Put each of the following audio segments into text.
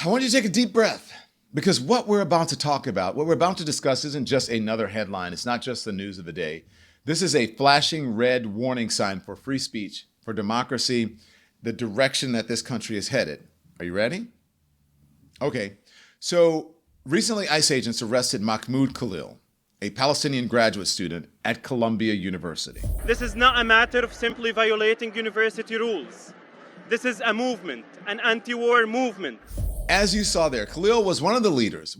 I want you to take a deep breath because what we're about to talk about, what we're about to discuss isn't just another headline. It's not just the news of the day. This is a flashing red warning sign for free speech, for democracy, the direction that this country is headed. Are you ready? Okay. So recently, ICE agents arrested Mahmoud Khalil, a Palestinian graduate student at Columbia University. This is not a matter of simply violating university rules. This is a movement, an anti-war movement. As you saw there, Khalil was one of the leaders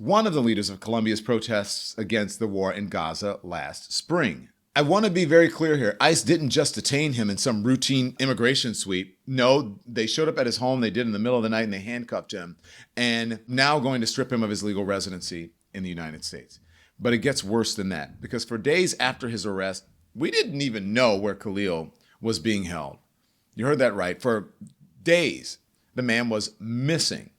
of Columbia's protests against the war in Gaza last spring. I want to be very clear here. ICE didn't just detain him in some routine immigration sweep. No, they showed up at his home, they did in the middle of the night, and they handcuffed him, and now going to strip him of his legal residency in the United States. But it gets worse than that, because for days after his arrest, we didn't even know where Khalil was being held. You heard that right. For days, the man was missing.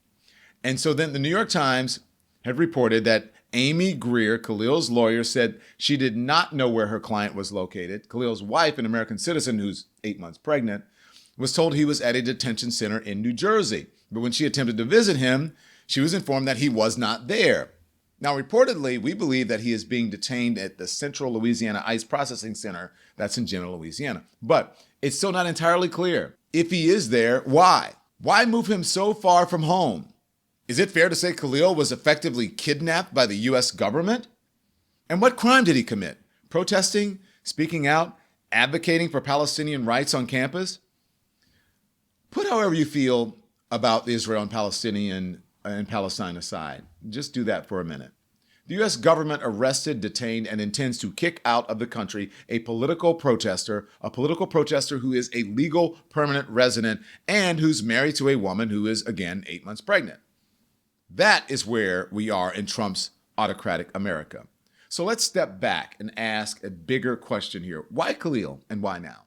And so then the New York Times had reported that Amy Greer, Khalil's lawyer, said she did not know where her client was located. Khalil's wife, an American citizen who's 8 months pregnant, was told he was at a detention center in New Jersey. But when she attempted to visit him, she was informed that he was not there. Now, reportedly, we believe that he is being detained at the Central Louisiana ICE Processing Center that's in Genoa, Louisiana. But it's still not entirely clear. If he is there, why? Why move him so far from home? Is it fair to say Khalil was effectively kidnapped by the U.S. government? And what crime did he commit? Protesting, speaking out, advocating for Palestinian rights on campus? Put however you feel about Israel and Palestine aside. Just do that for a minute. The U.S. government arrested, detained, and intends to kick out of the country a political protester who is a legal permanent resident and who's married to a woman who is, again, 8 months pregnant. That is where we are in Trump's autocratic America. So let's step back and ask a bigger question here. Why Khalil and why now?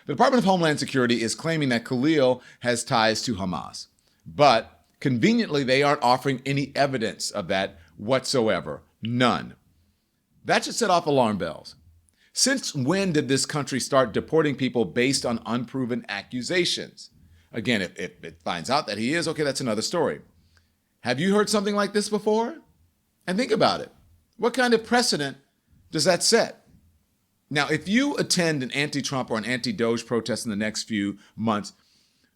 The Department of Homeland Security is claiming that Khalil has ties to Hamas, but conveniently, they aren't offering any evidence of that whatsoever. None. That should set off alarm bells. Since when did this country start deporting people based on unproven accusations? Again, if it finds out that he is, okay, that's another story. Have you heard something like this before? And think about it. What kind of precedent does that set? Now, if you attend an anti-Trump or an anti-Doge protest in the next few months,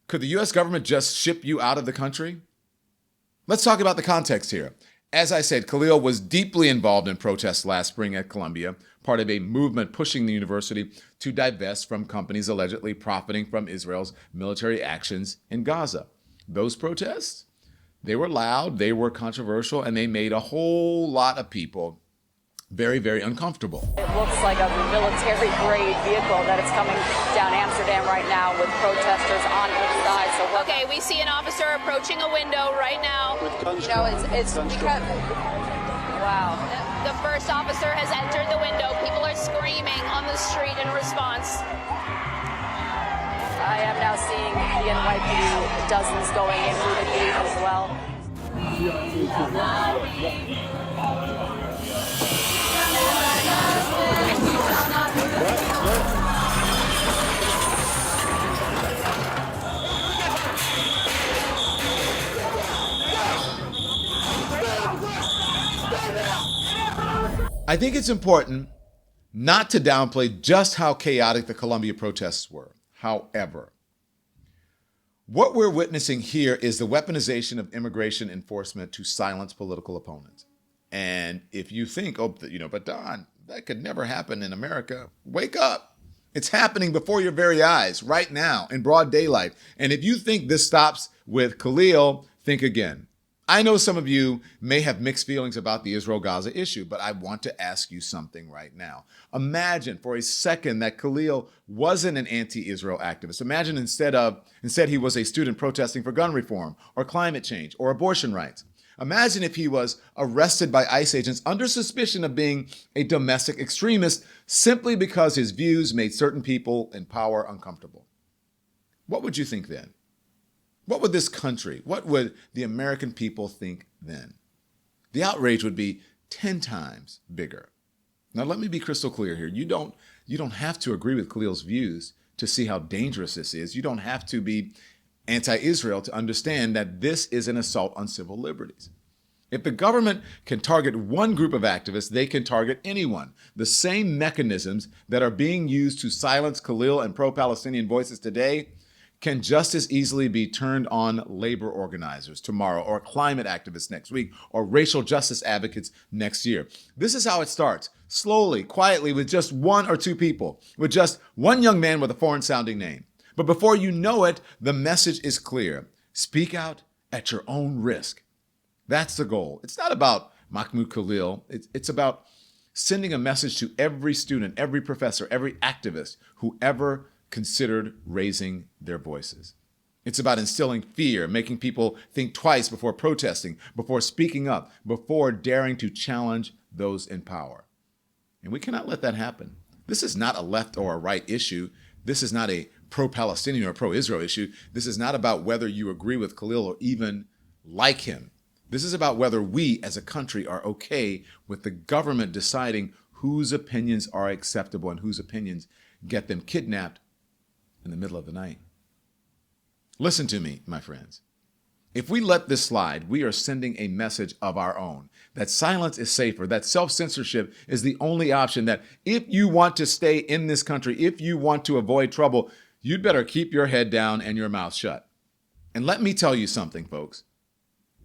could the U.S. government just ship you out of the country? Let's talk about the context here. As I said, Khalil was deeply involved in protests last spring at Columbia, part of a movement pushing the university to divest from companies allegedly profiting from Israel's military actions in Gaza. Those protests, they were loud, they were controversial, and they made a whole lot of people very, very uncomfortable. It looks like a military-grade vehicle that is coming down Amsterdam right now with protesters on each side. So okay, we see an officer approaching a window right now. With guns, it's because... Wow. The first officer has entered the window. People are screaming on the street in response. I am now seeing the NYPD, dozens going in through the gate as well. I think it's important not to downplay just how chaotic the Columbia protests were. However, what we're witnessing here is the weaponization of immigration enforcement to silence political opponents. And if you think, but Don, that could never happen in America, wake up. It's happening before your very eyes right now in broad daylight. And if you think this stops with Khalil, think again. I know some of you may have mixed feelings about the Israel-Gaza issue, but I want to ask you something right now. Imagine for a second that Khalil wasn't an anti-Israel activist. Imagine instead he was a student protesting for gun reform or climate change or abortion rights. Imagine if he was arrested by ICE agents under suspicion of being a domestic extremist simply because his views made certain people in power uncomfortable. What would you think then? What would this country, what would the American people think then? The outrage would be 10 times bigger. Now, let me be crystal clear here. You don't have to agree with Khalil's views to see how dangerous this is. You don't have to be anti-Israel to understand that this is an assault on civil liberties. If the government can target one group of activists, they can target anyone. The same mechanisms that are being used to silence Khalil and pro-Palestinian voices today can just as easily be turned on labor organizers tomorrow, or climate activists next week, or racial justice advocates next year. This is how it starts, slowly, quietly, with just one or two people, with just one young man with a foreign-sounding name. But before you know it, the message is clear. Speak out at your own risk. That's the goal. It's not about Mahmoud Khalil. It's about sending a message to every student, every professor, every activist who ever considered raising their voices. It's about instilling fear, making people think twice before protesting, before speaking up, before daring to challenge those in power. And we cannot let that happen. This is not a left or a right issue. This is not a pro-Palestinian or pro-Israel issue. This is not about whether you agree with Khalil or even like him. This is about whether we as a country are okay with the government deciding whose opinions are acceptable and whose opinions get them kidnapped in the middle of the night. Listen to me, my friends. If we let this slide, we are sending a message of our own, that silence is safer, that self-censorship is the only option, that if you want to stay in this country, if you want to avoid trouble, you'd better keep your head down and your mouth shut. And let me tell you something, folks.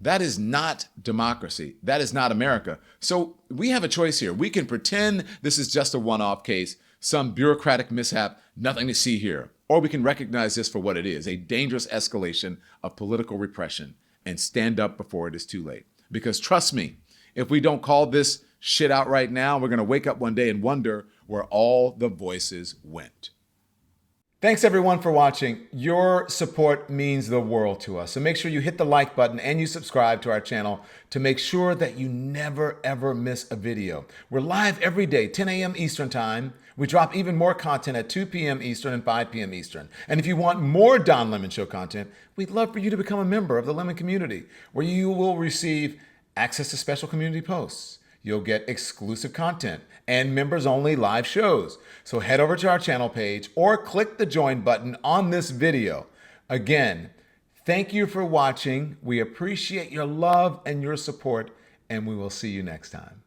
That is not democracy. That is not America. So we have a choice here. We can pretend this is just a one-off case, some bureaucratic mishap, nothing to see here. Or we can recognize this for what it is, a dangerous escalation of political repression, and stand up before it is too late. Because trust me, if we don't call this shit out right now, we're going to wake up one day and wonder where all the voices went. Thanks everyone for watching. Your support means the world to us. So make sure you hit the like button and you subscribe to our channel to make sure that you never ever miss a video. We're live every day, 10 a.m. Eastern time. We drop even more content at 2 p.m. Eastern and 5 p.m. Eastern. And if you want more Don Lemon Show content, we'd love for you to become a member of the Lemon community, where you will receive access to special community posts. You'll get exclusive content and members-only live shows. So head over to our channel page or click the join button on this video. Again, thank you for watching. We appreciate your love and your support, and we will see you next time.